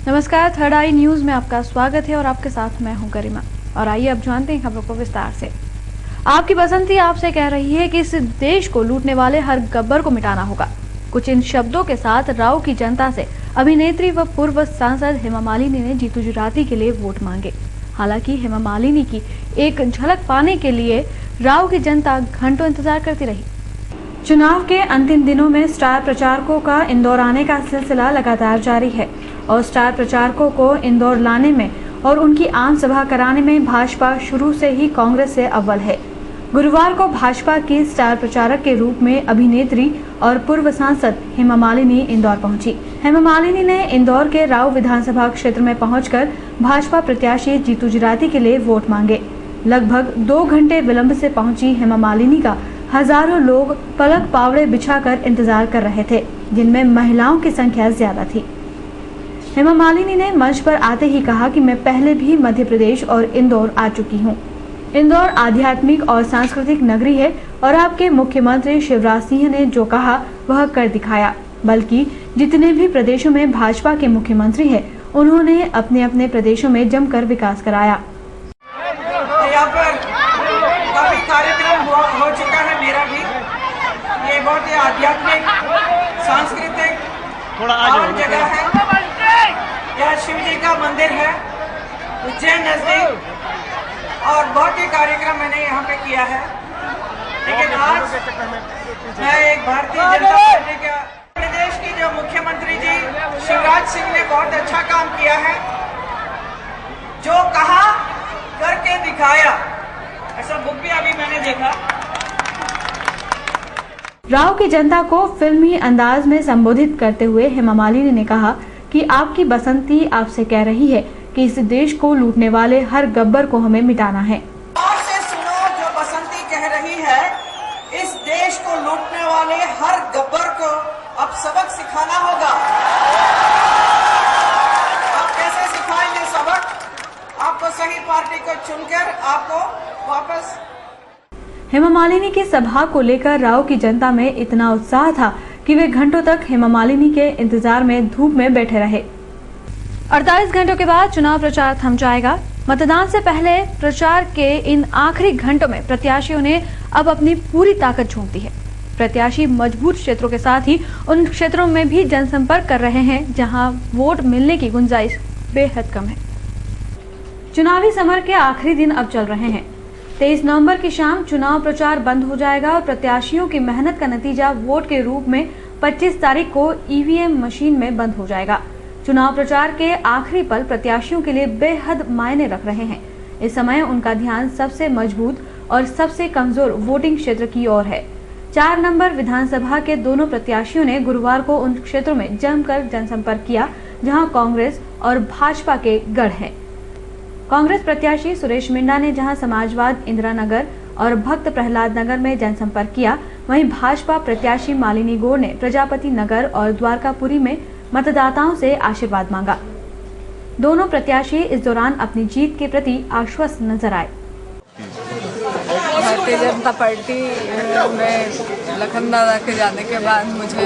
नमस्कार, थर्ड आई न्यूज में आपका स्वागत है और आपके साथ मैं हूं गरिमा। और आइए अब जानते हैं खबरों को विस्तार से। आपकी बसंती आपसे कह रही है कि इस देश को लूटने वाले हर गब्बर को मिटाना होगा। कुछ इन शब्दों के साथ राव की जनता से अभिनेत्री व पूर्व सांसद हेमा मालिनी ने जीतू जराती के लिए वोट मांगे। हालांकि हेमा मालिनी की एक झलक पाने के लिए राव की जनता घंटों इंतजार करती रही। चुनाव के अंतिम दिनों में स्टार प्रचारकों का इंदौर आने का सिलसिला लगातार जारी है और स्टार प्रचारकों को इंदौर लाने में और उनकी आम सभा कराने में भाजपा शुरू से ही कांग्रेस से अव्वल है। गुरुवार को भाजपा की स्टार प्रचारक के रूप में अभिनेत्री और पूर्व सांसद हेमा मालिनी इंदौर पहुंची। हेमा मालिनी ने इंदौर के राव विधानसभा क्षेत्र में पहुंचकर भाजपा प्रत्याशी जीतू जराती के लिए वोट मांगे। लगभग 2 घंटे विलंब से पहुंची हेमा मालिनी का हजारों लोग पलक पावड़े बिछाकर इंतजार कर रहे थे, जिनमें महिलाओं की संख्या ज्यादा थी। हेमा मालिनी ने मंच पर आते ही कहा कि मैं पहले भी मध्य प्रदेश और इंदौर आ चुकी हूं। इंदौर आध्यात्मिक और सांस्कृतिक नगरी है और आपके मुख्यमंत्री शिवराज सिंह ने जो कहा वह कर दिखाया। बल्कि जितने भी प्रदेशों में भाजपा के मुख्यमंत्री हैं, उन्होंने अपने अपने प्रदेशों में जमकर विकास कराया। यहाँ पर काफी कार्यक्रम हो चुका है। मेरा भी ये बहुत ही आध्यात्मिक सांस्कृतिक पावन जगह है। यह शिव जी का मंदिर है उज्जैन नजदीक और बहुत ही कार्यक्रम मैंने यहाँ पे किया है। लेकिन आज मैं एक भारतीय जनता पार्टी का प्रदेश की जो मुख्यमंत्री जी शिवराज सिंह ने बहुत अच्छा काम किया है। जो कहा करके दिखाया, ऐसा बुक भी अभी मैंने देखा। राव की जनता को फिल्मी अंदाज में संबोधित करते हुए हेमा मालिनी ने कहा कि आपकी बसंती आपसे कह रही है कि इस देश को लूटने वाले हर गब्बर को हमें मिटाना है। और से सुनो जो बसंती कह रही है, इस देश को लूटने वाले हर गब्बर को अब सबक सिखाना होगा। आप कैसे सिखाएंगे सबक? आपको सही पार्टी को चुनकर आपको वापस। हेमा मालिनी की सभा को लेकर राव की जनता में इतना उत्साह था कि वे घंटों तक हेमा मालिनी के इंतजार में धूप में बैठे रहे। 48 घंटों के बाद चुनाव प्रचार थम जाएगा। मतदान से पहले प्रचार के इन आखिरी घंटों में प्रत्याशियों ने अब अपनी पूरी ताकत झोंक दी है। प्रत्याशी मजबूत क्षेत्रों के साथ ही उन क्षेत्रों में भी जनसंपर्क कर रहे हैं जहां वोट मिलने की गुंजाइश बेहद कम है। चुनावी समर के आखिरी दिन अब चल रहे हैं। 23 नवंबर की शाम चुनाव प्रचार बंद हो जाएगा और प्रत्याशियों की मेहनत का नतीजा वोट के रूप में 25 तारीख को ईवीएम मशीन में बंद हो जाएगा। चुनाव प्रचार के आखिरी पल प्रत्याशियों के लिए बेहद मायने रख रहे हैं। इस समय उनका ध्यान सबसे मजबूत और सबसे कमजोर वोटिंग क्षेत्र की ओर है। 4 नंबर विधानसभा के दोनों प्रत्याशियों ने गुरुवार को उन क्षेत्रों में जमकर जनसंपर्क किया जहां कांग्रेस और भाजपा के गढ़ हैं। कांग्रेस प्रत्याशी सुरेश मिंडा ने जहां समाजवाद इंदिरा नगर और भक्त प्रहलाद नगर में जनसंपर्क किया, वहीं भाजपा प्रत्याशी मालिनी गौड़ ने प्रजापति नगर और द्वारकापुरी में मतदाताओं से आशीर्वाद मांगा। दोनों प्रत्याशी इस दौरान अपनी जीत के प्रति आश्वस्त नजर आए। भारतीय जनता पार्टी में लखन दादा के जाने के बाद मुझे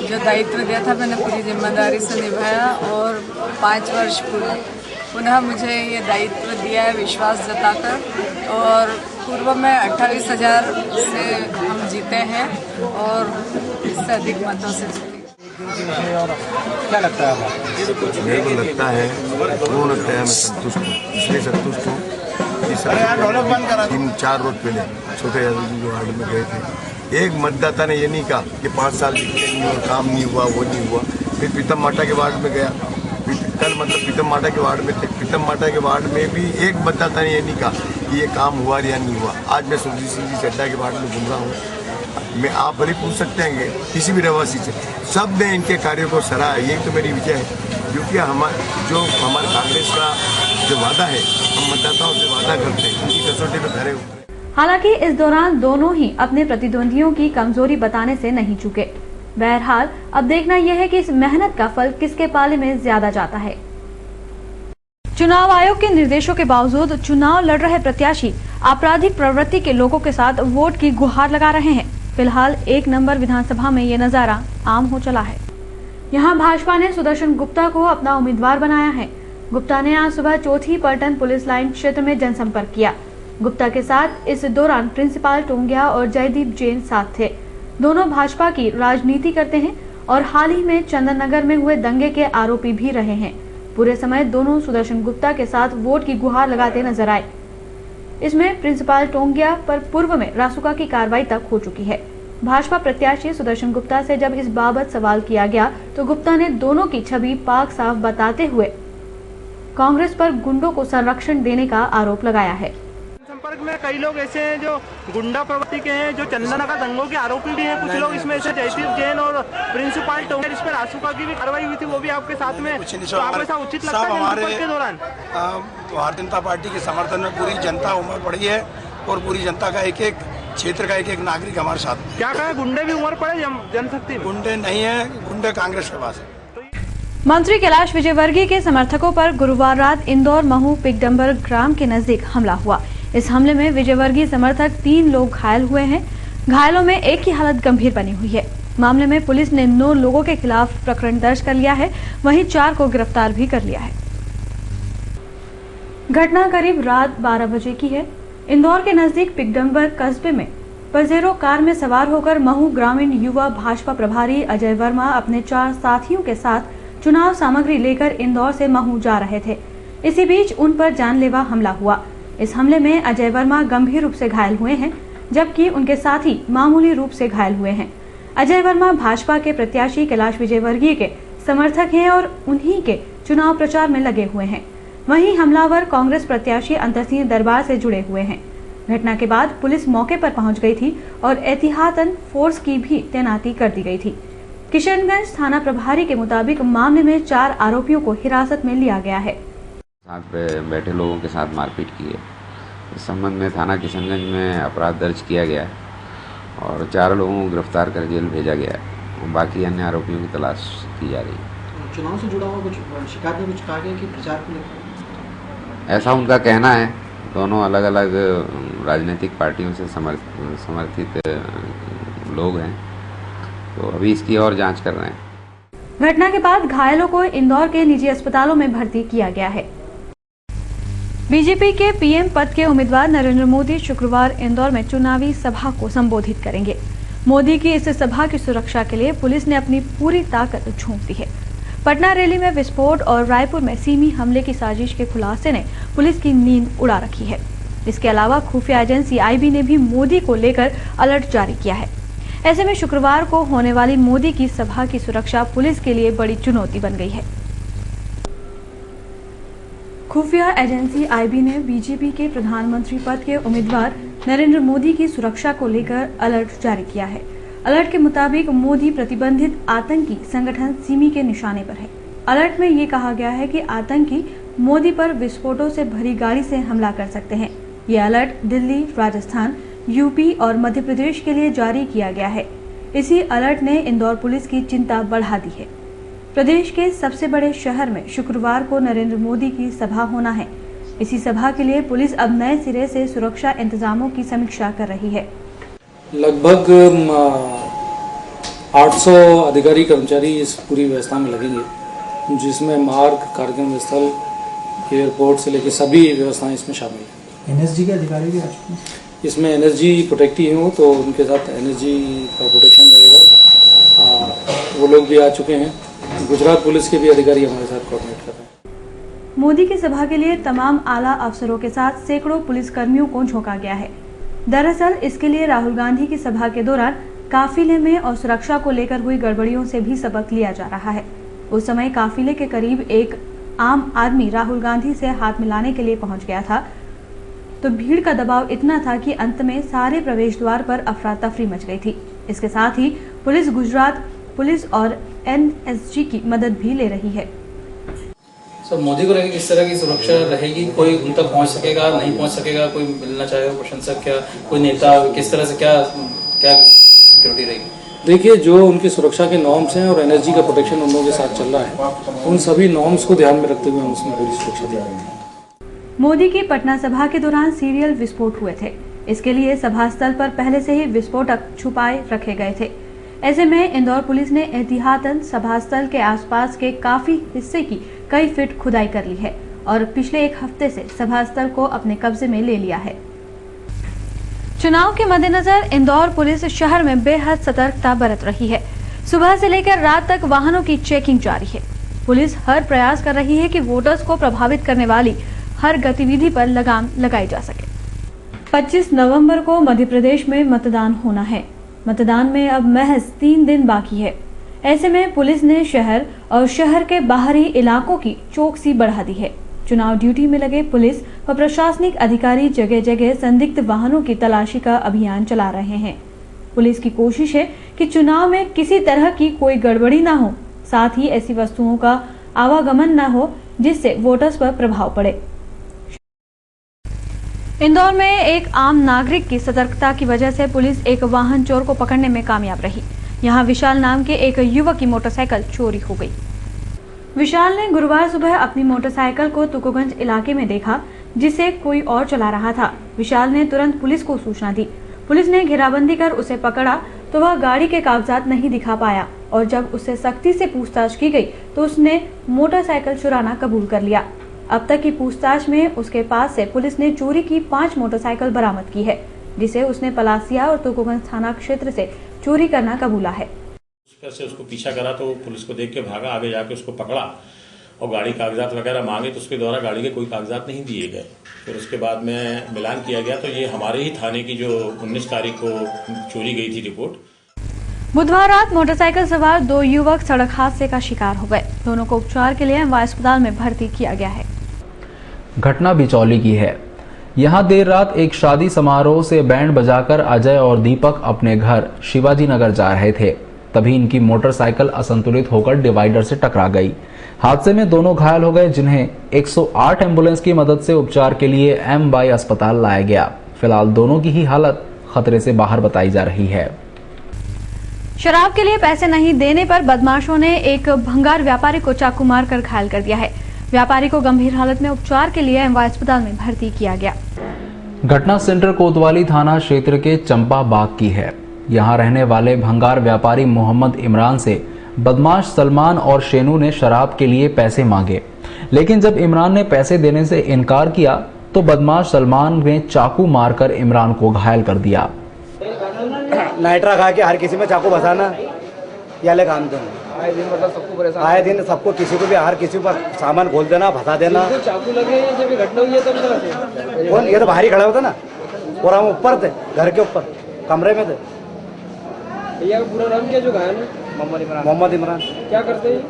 जो दायित्व दिया था, मैंने पूरी जिम्मेदारी से निभाया और 5 वर्ष पुनः मुझे ये दायित्व दिया है विश्वास जताकर। और पूर्व में 28,000 से हम जीते हैं और इससे अधिक मतों से जीते। क्या लगता है आपको? मेरे को लगता है मैं संतुष्ट हूँ। इसलिए संतुष्ट हूँ कि 3-4 रोज पहले छोटे यादव जी जो वार्ड में गए थे, एक मतदाता ने ये नहीं कहा कि 5 साल नहीं और काम नहीं हुआ, वो नहीं हुआ। फिर प्रीतम माटा के वार्ड में गया, कल प्रीतम माटा के वार्ड में थे, प्रीतम माटा के वार्ड में भी एक मतदाता ने ये नहीं कहा कि ये काम हुआ या नहीं हुआ। आज मैं सुरजीत सिंह जी चड्डा के वार्ड में घूम रहा हूँ। मैं आप भले पूछ सकते हैं किसी भी रहवासी से, सब ने इनके कार्यों को सराहा। यही तो मेरी विजय है, क्योंकि हमारे कांग्रेस का जो वादा है, हम मतदाताओं से वादा करते हैं, उनकी कसौटी में खरे उतरे। हालांकि इस दौरान दोनों ही अपने प्रतिद्वंदियों की कमजोरी बताने से नहीं चूके। बहरहाल अब देखना यह है कि इस मेहनत का फल किसके पाले में ज्यादा जाता है। चुनाव आयोग के निर्देशों के बावजूद चुनाव लड़ रहे प्रत्याशी आपराधिक प्रवृत्ति के लोगों के साथ वोट की गुहार लगा रहे हैं। फिलहाल 1 नंबर विधानसभा में ये नजारा आम हो चला है। यहाँ भाजपा ने सुदर्शन गुप्ता को अपना उम्मीदवार बनाया है। गुप्ता ने आज सुबह चौथी पलटन पुलिस लाइन क्षेत्र में जनसंपर्क किया। गुप्ता के साथ इस दौरान प्रिंसिपल टोंगिया और जयदीप जैन साथ थे। दोनों भाजपा की राजनीति करते हैं और हाल ही में चंदन नगर में हुए दंगे के आरोपी भी रहे हैं। पूरे समय दोनों सुदर्शन गुप्ता के साथ वोट की गुहार लगाते नजर आए। इसमें प्रिंसिपल टोंगिया पर पूर्व में रासुका की कार्रवाई तक हो चुकी है। भाजपा प्रत्याशी सुदर्शन गुप्ता से जब इस बाबत सवाल किया गया तो गुप्ता ने दोनों की छवि पाक साफ बताते हुए कांग्रेस पर गुंडों को संरक्षण देने का आरोप लगाया है। संपर्क में कई लोग ऐसे हैं जो गुंडा प्रवृत्ति के हैं, जो चंदननगर दंगों के आरोपी भी हैं। कुछ लोग इसमें से जयदीप जैन और प्रिंसिपल टोंगिया, इस पर रासुका की भी कार्रवाई हुई थी, वो भी आपके साथ में। तो आपको ऐसा उचित लगता है जनसंपर्क के दौरान? भारतीय जनता पार्टी के समर्थन में पूरी जनता उमड़ पड़ी है और पूरी जनता का एक एक क्षेत्र का एक एक नागरिक हमारे साथ। क्या कहें, गुंडे भी उमड़ पड़े जनशक्ति में? गुंडे नहीं है, गुंडे कांग्रेस के पास है। मंत्री कैलाश विजयवर्गीय के समर्थकों पर गुरुवार रात इंदौर महू पिगडम्बर ग्राम के नजदीक हमला हुआ। इस हमले में विजयवर्गीय समर्थक 3 लोग घायल हुए हैं। घायलों में एक की हालत गंभीर बनी हुई है। मामले में पुलिस ने 9 लोगों के खिलाफ प्रकरण दर्ज कर लिया है, वहीं 4 को गिरफ्तार भी कर लिया है। घटना करीब रात 12 बजे की है। इंदौर के नजदीक पिगडम्बर कस्बे में पजेरो कार में सवार होकर महू ग्रामीण युवा भाजपा प्रभारी अजय वर्मा अपने 4 साथियों के साथ चुनाव सामग्री लेकर इंदौर से महू जा रहे थे। इसी बीच उन पर जानलेवा हमला हुआ। इस हमले में अजय वर्मा गंभीर रूप से घायल हुए हैं, जबकि उनके साथी मामूली रूप से घायल हुए हैं। अजय वर्मा भाजपा के प्रत्याशी कैलाश विजयवर्गीय के समर्थक हैं और उन्हीं के चुनाव प्रचार में लगे हुए हैं। वहीं हमलावर कांग्रेस प्रत्याशी अंतर सिंह दरबार से जुड़े हुए हैं। घटना के बाद पुलिस मौके पर पहुंच गई थी और एहतियातन फोर्स की भी तैनाती कर दी गई थी। किशनगंज थाना प्रभारी के मुताबिक मामले में 4 आरोपियों को हिरासत में लिया गया है। साथ बैठे लोगों के साथ मारपीट की है। इस संबंध में थाना किशनगंज में अपराध दर्ज किया गया है और 4 लोगों को गिरफ्तार कर जेल भेजा गया है। बाकी अन्य आरोपियों की तलाश की जा रही है। चुनाव से जुड़ा हुआ कुछ शिकायत में कुछ कहा गया कि प्रचार को लेकर? ऐसा उनका कहना है। दोनों अलग अलग राजनीतिक पार्टियों से समर्थित लोग हैं, तो अभी इसकी और जांच कर रहे हैं। घटना के बाद घायलों को इंदौर के निजी अस्पतालों में भर्ती किया गया है। बीजेपी के पीएम पद के उम्मीदवार नरेंद्र मोदी शुक्रवार इंदौर में चुनावी सभा को संबोधित करेंगे। मोदी की इस सभा की सुरक्षा के लिए पुलिस ने अपनी पूरी ताकत झोंक दी है। पटना रैली में विस्फोट और रायपुर में सीमी हमले की साजिश के खुलासे ने पुलिस की नींद उड़ा रखी है। इसके अलावा खुफिया एजेंसी आईबी ने भी मोदी को लेकर अलर्ट जारी किया है। ऐसे में शुक्रवार को होने वाली मोदी की सभा की सुरक्षा पुलिस के लिए बड़ी चुनौती बन गई है। खुफिया एजेंसी आईबी ने बीजेपी के प्रधानमंत्री पद के उम्मीदवार नरेंद्र मोदी की सुरक्षा को लेकर अलर्ट जारी किया है। अलर्ट के मुताबिक मोदी प्रतिबंधित आतंकी संगठन सिमी के निशाने पर है। अलर्ट में ये कहा गया है कि आतंकी मोदी पर विस्फोटों से भरी गाड़ी से हमला कर सकते हैं। ये अलर्ट दिल्ली, राजस्थान, यूपी और मध्य प्रदेश के लिए जारी किया गया है। इसी अलर्ट ने इंदौर पुलिस की चिंता बढ़ा दी है। प्रदेश के सबसे बड़े शहर में शुक्रवार को नरेंद्र मोदी की सभा होना है। इसी सभा के लिए पुलिस अब नए सिरे से सुरक्षा इंतजामों की समीक्षा कर रही है। लगभग 800 अधिकारी कर्मचारी इस पूरी व्यवस्था में लगेंगे, जिसमें मार्ग, कार्यक्रम स्थल, एयरपोर्ट से लेकर सभी व्यवस्थाएं इसमें शामिल हैं। एनएसजी के अधिकारी भी आ चुके हैं इसमें। एनएसजी प्रोटेक्टिव हो तो उनके साथ एनएसजी का प्रोटेक्शन रहेगा। वो लोग भी आ चुके हैं। गुजरात पुलिस के भी अधिकारी हमारे साथ कोऑर्डिनेट कर रहे हैं। मोदी की सभा के लिए तमाम आला अफसरों के साथ सैकड़ों पुलिसकर्मियों को झोंका गया है। दरअसल इसके लिए राहुल गांधी की सभा के दौरान काफिले में और सुरक्षा को लेकर हुई गड़बड़ियों से भी सबक लिया जा रहा है। उस समय काफिले के करीब एक आम आदमी राहुल गांधी से हाथ मिलाने के लिए पहुंच गया था, तो भीड़ का दबाव इतना था कि अंत में सारे प्रवेश द्वार पर अफरा तफरी मच गई थी। इसके साथ ही पुलिस गुजरात पुलिस और एनएसजी की मदद भी ले रही है। सर, मोदी को लेकर किस तरह की सुरक्षा रहेगी? कोई उन तक पहुंच सकेगा, नहीं पहुंच सकेगा? कोई मिलना चाहेगा प्रशंसक, क्या कोई नेता, किस तरह से क्या सिक्योरिटी रहेगी? देखिए, जो उनकी सुरक्षा के नॉर्म्स हैं और एनएसजी का प्रोटेक्शन उन लोगों के साथ चल रहा है, उन सभी नॉर्म्स को ध्यान में रखते हुए हम उसमें पूरी सुरक्षा दे रहे हैं। मोदी की पटना सभा के दौरान सीरियल विस्फोट हुए थे। इसके लिए सभा स्थल पर पहले से ही विस्फोटक छुपाए रखे गए थे। ऐसे में इंदौर पुलिस ने एहतियातन सभा स्थल के आसपास के काफी हिस्से की कई फीट खुदाई कर ली है और पिछले एक हफ्ते से सभा स्थल को अपने कब्जे में ले लिया है। चुनाव के मद्देनजर इंदौर पुलिस शहर में बेहद सतर्कता बरत रही है। सुबह से लेकर रात तक वाहनों की चेकिंग जारी है। पुलिस हर प्रयास कर रही है कि वोटर्स को प्रभावित करने वाली हर गतिविधि पर लगाम लगाई जा सके। 25 नवंबर को मध्य प्रदेश में मतदान होना है। मतदान में अब महज 3 दिन बाकी है। ऐसे में पुलिस ने शहर और शहर के बाहरी इलाकों की चौकसी बढ़ा दी है। चुनाव ड्यूटी में लगे पुलिस व प्रशासनिक अधिकारी जगह जगह संदिग्ध वाहनों की तलाशी का अभियान चला रहे हैं। पुलिस की कोशिश है कि चुनाव में किसी तरह की कोई गड़बड़ी न हो, साथ ही ऐसी वस्तुओं का आवागमन न हो जिससे वोटर्स पर प्रभाव पड़े। इंदौर में एक आम नागरिक की सतर्कता की वजह से पुलिस एक वाहन चोर को पकड़ने में कामयाब रही। यहां विशाल नाम के एक युवक की मोटरसाइकिल चोरी हो गई। विशाल ने गुरुवार सुबह अपनी मोटरसाइकिल को तुकोगंज इलाके में देखा जिसे कोई और चला रहा था। विशाल ने तुरंत पुलिस को सूचना दी। पुलिस ने घेराबंदी कर उसे पकड़ा तो वह गाड़ी के कागजात नहीं दिखा पाया और जब उससे सख्ती से पूछताछ की गई तो उसने मोटरसाइकिल चुराना कबूल कर लिया। अब तक की पूछताछ में उसके पास से पुलिस ने चोरी की 5 मोटरसाइकिल बरामद की है, जिसे उसने पलासिया और तुकोगंज थाना क्षेत्र से चोरी करना कबूला है। से उसको पीछा करा तो पुलिस को देख के भागा, आगे जाके उसको पकड़ा और गाड़ी कागजात वगैरह मांगे तो उसके द्वारा गाड़ी के कोई कागजात नहीं दिए गए। फिर उसके बाद में मिलान किया गया तो ये हमारे ही थाने की जो 19 तारीख को चोरी गई थी रिपोर्ट। बुधवार रात मोटरसाइकिल सवार 2 युवक सड़क हादसे का शिकार हो गए। दोनों को उपचार के लिए एमवाय अस्पताल में भर्ती किया गया है। घटना बिचौली की है। यहां देर रात एक शादी समारोह से बैंड बजाकर अजय और दीपक अपने घर शिवाजी नगर जा रहे थे। तभी इनकी मोटरसाइकिल असंतुलित होकर डिवाइडर से टकरा गई। हादसे में दोनों घायल हो गए, जिन्हें 108 एम्बुलेंस की मदद से उपचार के लिए एमवाय अस्पताल लाया गया। फिलहाल दोनों की ही हालत खतरे से बाहर बताई जा रही है। शराब के लिए पैसे नहीं देने पर बदमाशों ने एक भंगार व्यापारी को चाकू मारकर घायल कर दिया है। व्यापारी को गंभीर हालत में उपचार के लिए एमवाय अस्पताल में भर्ती किया गया। घटना सेंटर कोतवाली थाना क्षेत्र के चंपा बाग की है। यहां रहने वाले भंगार व्यापारी मोहम्मद इमरान से बदमाश सलमान और शेनू ने शराब के लिए पैसे मांगे, लेकिन जब इमरान ने पैसे देने से इनकार किया तो बदमाश सलमान ने चाकू मारकर इमरान को घायल कर दिया। नाइट्रा खा के हर किसी में चाकू बसाना ये काम तो आए दिन मतलब सबको परेशान, आए दिन सबको किसी को भी हर किसी पर सामान खोल देना, फंसा देना। चाकू लगे जब घटना हुई है तब कौन, ये तो बाहर ही खड़ा होता ना, और हम ऊपर थे, घर के ऊपर कमरे में थे। भैया का पूरा नाम क्या जो घायल है? मोहम्मद इमरान। क्या करते हैं?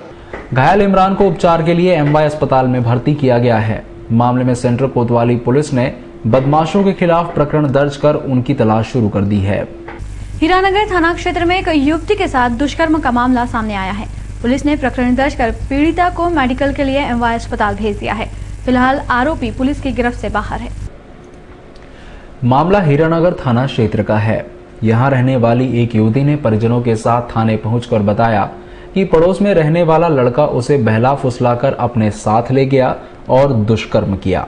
घायल इमरान को उपचार के लिए एमवाय अस्पताल में भर्ती किया गया है। मामले में सेंट्रल कोतवाली पुलिस ने बदमाशों के खिलाफ प्रकरण दर्ज कर उनकी तलाश शुरू कर दी है। हीरानगर थाना क्षेत्र में एक युवती के साथ दुष्कर्म का मामला सामने आया है। पुलिस ने प्रकरण दर्ज कर पीड़िता को मेडिकल के लिए एमवाय अस्पताल भेज दिया है। फिलहाल आरोपी पुलिस की गिरफ्त से बाहर है। मामला हीरानगर थाना क्षेत्र का है। यहां रहने वाली एक युवती ने परिजनों के साथ थाने पहुंचकर बताया कि पड़ोस में रहने वाला लड़का उसे बहला फुसलाकर अपने साथ ले गया और दुष्कर्म किया।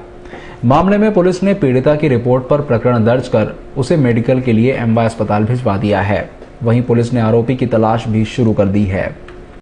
मामले में पुलिस ने पीड़िता की रिपोर्ट पर प्रकरण दर्ज कर उसे मेडिकल के लिए एमवाय अस्पताल भिजवा दिया है। वहीं पुलिस ने आरोपी की तलाश भी शुरू कर दी है।